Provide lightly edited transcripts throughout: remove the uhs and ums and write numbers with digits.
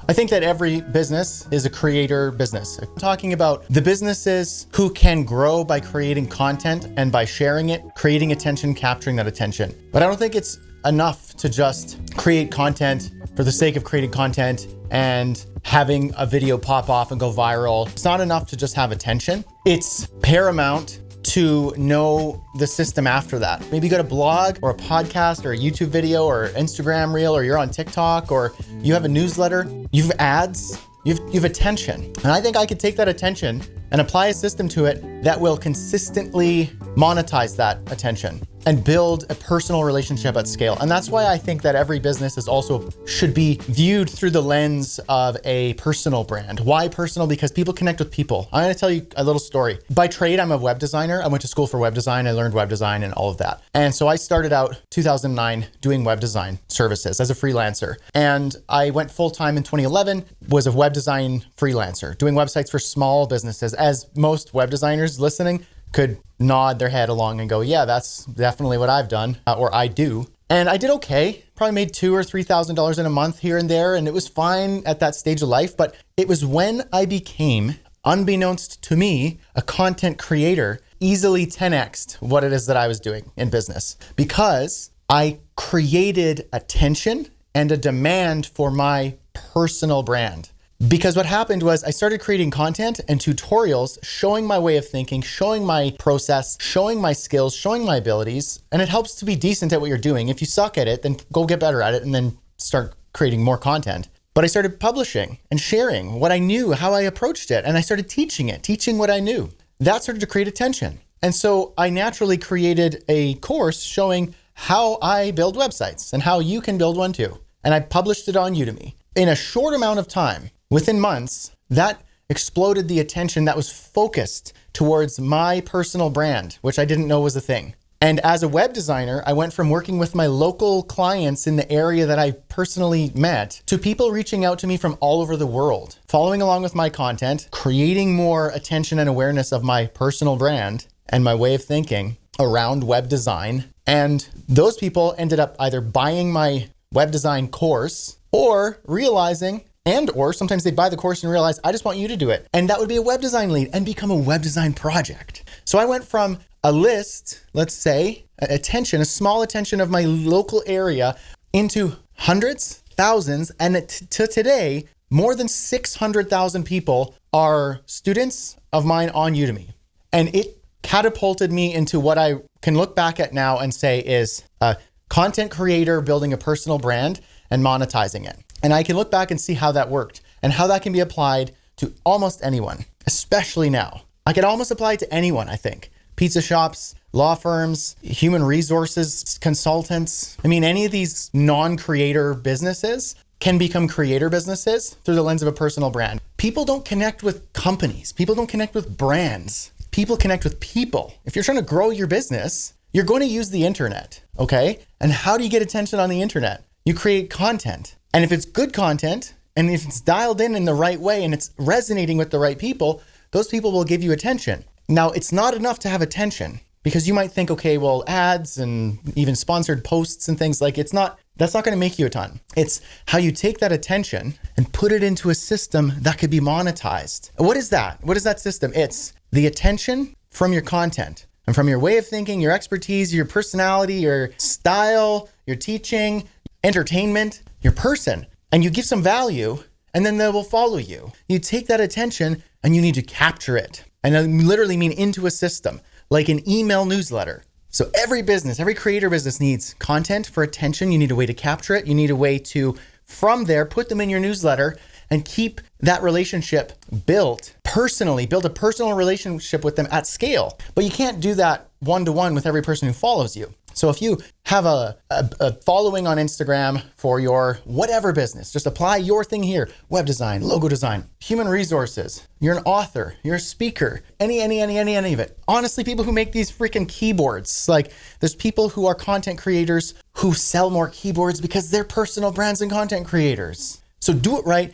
I think that every business is a creator business. I'm talking about the businesses who can grow by creating content and by sharing it, creating attention, capturing that attention. But I don't think it's enough to just create content for the sake of creating content and having a video pop off and go viral. It's not enough to just have attention. It's paramount to know the system after that. Maybe you got a blog or a podcast or a YouTube video or Instagram reel, or you're on TikTok, or you have a newsletter, you've ads, you've attention. And I think I could take that attention and apply a system to it that will consistently monetize that attention and build a personal relationship at scale. And that's why I think that every business should be viewed through the lens of a personal brand. Why personal? Because people connect with people. I'm gonna tell you a little story. By trade, I'm a web designer. I went to school for web design. I learned web design and all of that. And so I started out 2009 doing web design services as a freelancer. And I went full-time in 2011, was a web design freelancer, doing websites for small businesses, as most web designers listening could nod their head along and go, yeah, that's definitely what I've done, or I do. And I did okay. Probably made $2,000 or $3,000 in a month here and there. And it was fine at that stage of life. But it was when I became, unbeknownst to me, a content creator, easily 10x'd what it is that I was doing in business, because I created attention and a demand for my personal brand. Because what happened was I started creating content and tutorials showing my way of thinking, showing my process, showing my skills, showing my abilities. And it helps to be decent at what you're doing. If you suck at it, then go get better at it and then start creating more content. But I started publishing and sharing what I knew, how I approached it. And I started teaching what I knew. That started to create attention. And so I naturally created a course showing how I build websites and how you can build one too. And I published it on Udemy. In a short amount of time, within months, that exploded the attention that was focused towards my personal brand, which I didn't know was a thing. And as a web designer, I went from working with my local clients in the area that I personally met to people reaching out to me from all over the world, following along with my content, creating more attention and awareness of my personal brand and my way of thinking around web design. And those people ended up either buying my web design course or realizing, or sometimes they buy the course and realize, I just want you to do it. And that would be a web design lead and become a web design project. So I went from a list, let's say, a small attention of my local area into hundreds, thousands, and to today, more than 600,000 people are students of mine on Udemy. And it catapulted me into what I can look back at now and say is a content creator building a personal brand and monetizing it. And I can look back and see how that worked and how that can be applied to almost anyone, especially now. I can almost apply it to anyone, I think. Pizza shops, law firms, human resources consultants. I mean, any of these non-creator businesses can become creator businesses through the lens of a personal brand. People don't connect with companies. People don't connect with brands. People connect with people. If you're trying to grow your business, you're going to use the internet, okay? And how do you get attention on the internet? You create content. And if it's good content, and if it's dialed in the right way and it's resonating with the right people, those people will give you attention. Now, it's not enough to have attention, because you might think, okay, well, ads and even sponsored posts and things that's not going to make you a ton. It's how you take that attention and put it into a system that could be monetized. What is that? What is that system? It's the attention from your content and from your way of thinking, your expertise, your personality, your style, your teaching, entertainment, your person, and you give some value, and then they will follow you. You take that attention and you need to capture it. And I literally mean into a system, like an email newsletter. So every business, every creator business needs content for attention. You need a way to capture it. You need a way to, from there, put them in your newsletter and keep that relationship built personally, build a personal relationship with them at scale. But you can't do that one-to-one with every person who follows you. So if you have a following on Instagram for your whatever business, just apply your thing here: web design, logo design, human resources. You're an author, you're a speaker, any of it. Honestly, people who make these freaking keyboards, like there's people who are content creators who sell more keyboards because they're personal brands and content creators. So do it right,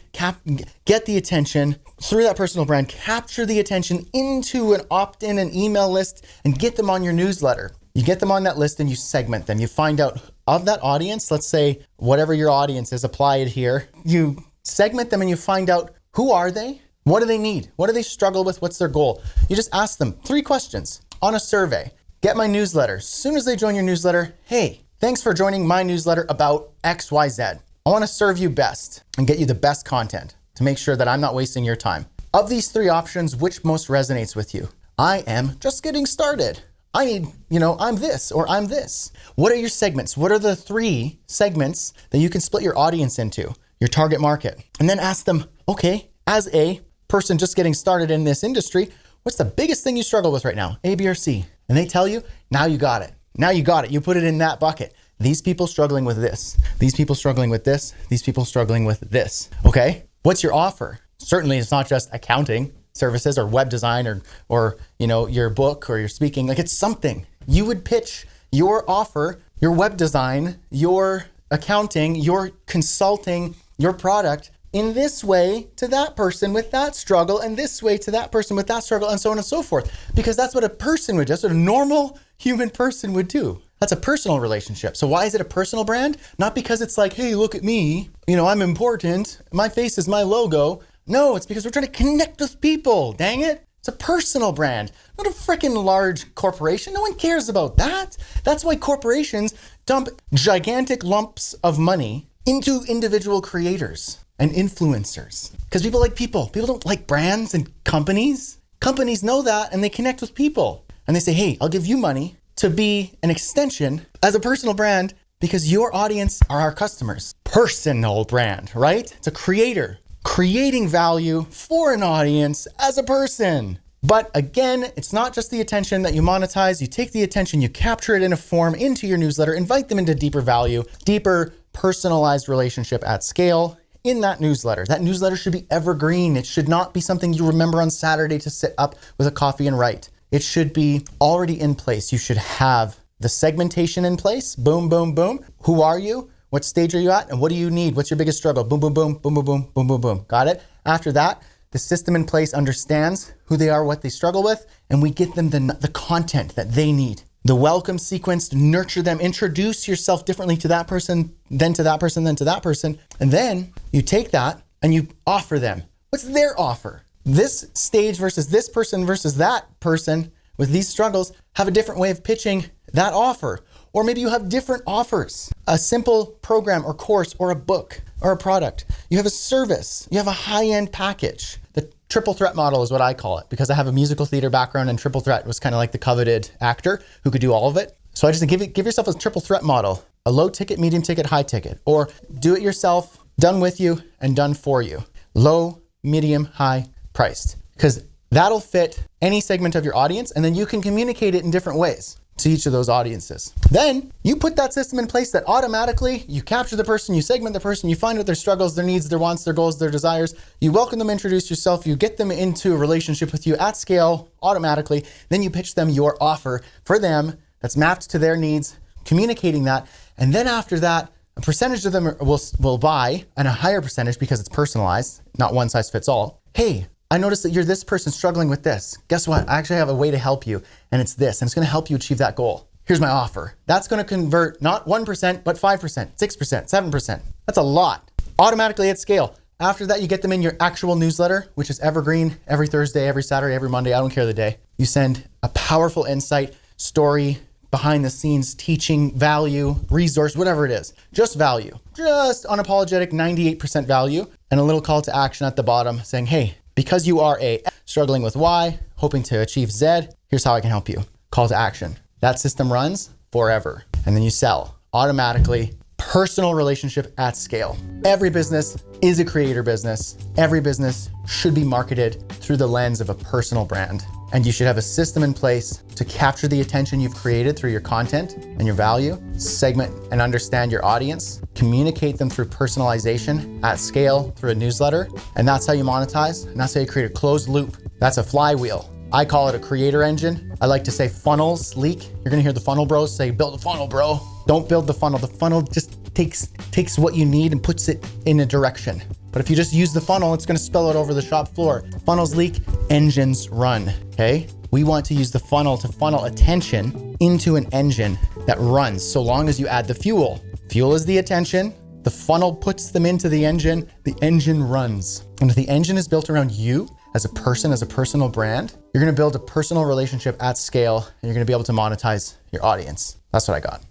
get the attention through that personal brand, capture the attention into an opt-in and email list, and get them on your newsletter. You get them on that list and you segment them. You find out of that audience, let's say whatever your audience is, apply it here. You segment them and you find out who are they? What do they need? What do they struggle with? What's their goal? You just ask them 3 questions on a survey. Get my newsletter. As soon as they join your newsletter, hey, thanks for joining my newsletter about XYZ. I want to serve you best and get you the best content to make sure that I'm not wasting your time. Of these 3 options, which most resonates with you? I am just getting started. I need, I'm this or I'm this. What are your segments? What are the 3 segments that you can split your audience into, your target market? And then ask them, okay, as a person just getting started in this industry, what's the biggest thing you struggle with right now? A, B, or C? And they tell you, now you got it. Now you got it. You put it in that bucket. These people struggling with this. These people struggling with this. These people struggling with this. Okay? What's your offer? Certainly it's not just accounting services or web design or your book or your speaking. Like, it's something. You would pitch your offer, your web design, your accounting, your consulting, your product in this way to that person with that struggle, and this way to that person with that struggle, and so on and so forth. Because that's what a person would do. That's what a normal human person would do. That's a personal relationship. So why is it a personal brand? Not because it's like, hey, look at me. I'm important. My face is my logo. No, it's because we're trying to connect with people. Dang it. It's a personal brand, not a freaking large corporation. No one cares about that. That's why corporations dump gigantic lumps of money into individual creators and influencers. Because people like people. People don't like brands and companies. Companies know that, and they connect with people. And they say, hey, I'll give you money to be an extension as a personal brand because your audience are our customers. Personal brand, right? It's a creator creating value for an audience as a person. But again, it's not just the attention that you monetize. You take the attention, you capture it in a form into your newsletter, invite them into deeper value, deeper personalized relationship at scale in that newsletter. That newsletter should be evergreen. It should not be something you remember on Saturday to sit up with a coffee and write. It should be already in place. You should have the segmentation in place. Boom, boom, boom. Who are you? What stage are you at? And what do you need? What's your biggest struggle? Boom, boom, boom, boom, boom, boom, boom, boom, boom. Got it? After that, the system in place understands who they are, what they struggle with, and we get them the content that they need. The welcome sequence to nurture them, introduce yourself differently to that person, then to that person, then to that person. And then you take that and you offer them. What's their offer? This stage versus this person versus that person with these struggles have a different way of pitching that offer. Or maybe you have different offers, a simple program or course or a book or a product. You have a service, you have a high-end package. The triple threat model is what I call it because I have a musical theater background and triple threat was kind of like the coveted actor who could do all of it. So I just give yourself a triple threat model, a low ticket, medium ticket, high ticket, or do it yourself, done with you and done for you. Low, medium, high priced, because that'll fit any segment of your audience and then you can communicate it in different ways to each of those audiences. Then you put that system in place that automatically you capture the person, you segment the person, you find out their struggles, their needs, their wants, their goals, their desires. You welcome them, introduce yourself, you get them into a relationship with you at scale automatically. Then you pitch them your offer for them that's mapped to their needs, communicating that. And then after that, a percentage of them will buy, and a higher percentage because it's personalized, not one size fits all. Hey, I noticed that you're this person struggling with this. Guess what? I actually have a way to help you, and it's this, and it's gonna help you achieve that goal. Here's my offer. That's gonna convert not 1%, but 5%, 6%, 7%. That's a lot. Automatically at scale. After that, you get them in your actual newsletter, which is evergreen every Thursday, every Saturday, every Monday. I don't care the day. You send a powerful insight, story, behind the scenes, teaching, value, resource, whatever it is. Just value. Just unapologetic 98% value, and a little call to action at the bottom saying, hey, because you are struggling with Y, hoping to achieve Z, here's how I can help you. Call to action. That system runs forever. And then you sell automatically. Personal relationship at scale. Every business is a creator business. Every business should be marketed through the lens of a personal brand. And you should have a system in place to capture the attention you've created through your content and your value, segment and understand your audience, communicate them through personalization at scale through a newsletter. And that's how you monetize. And that's how you create a closed loop. That's a flywheel. I call it a creator engine. I like to say funnels leak. You're gonna hear the funnel bros say, build a funnel, bro. Don't build the funnel. The funnel just takes what you need and puts it in a direction. But if you just use the funnel, it's gonna spill it over the shop floor. Funnels leak, engines run, okay? We want to use the funnel to funnel attention into an engine that runs so long as you add the fuel. Fuel is the attention, The funnel puts them into the engine runs. And if the engine is built around you as a person, as a personal brand, you're gonna build a personal relationship at scale, and you're gonna be able to monetize your audience. That's what I got.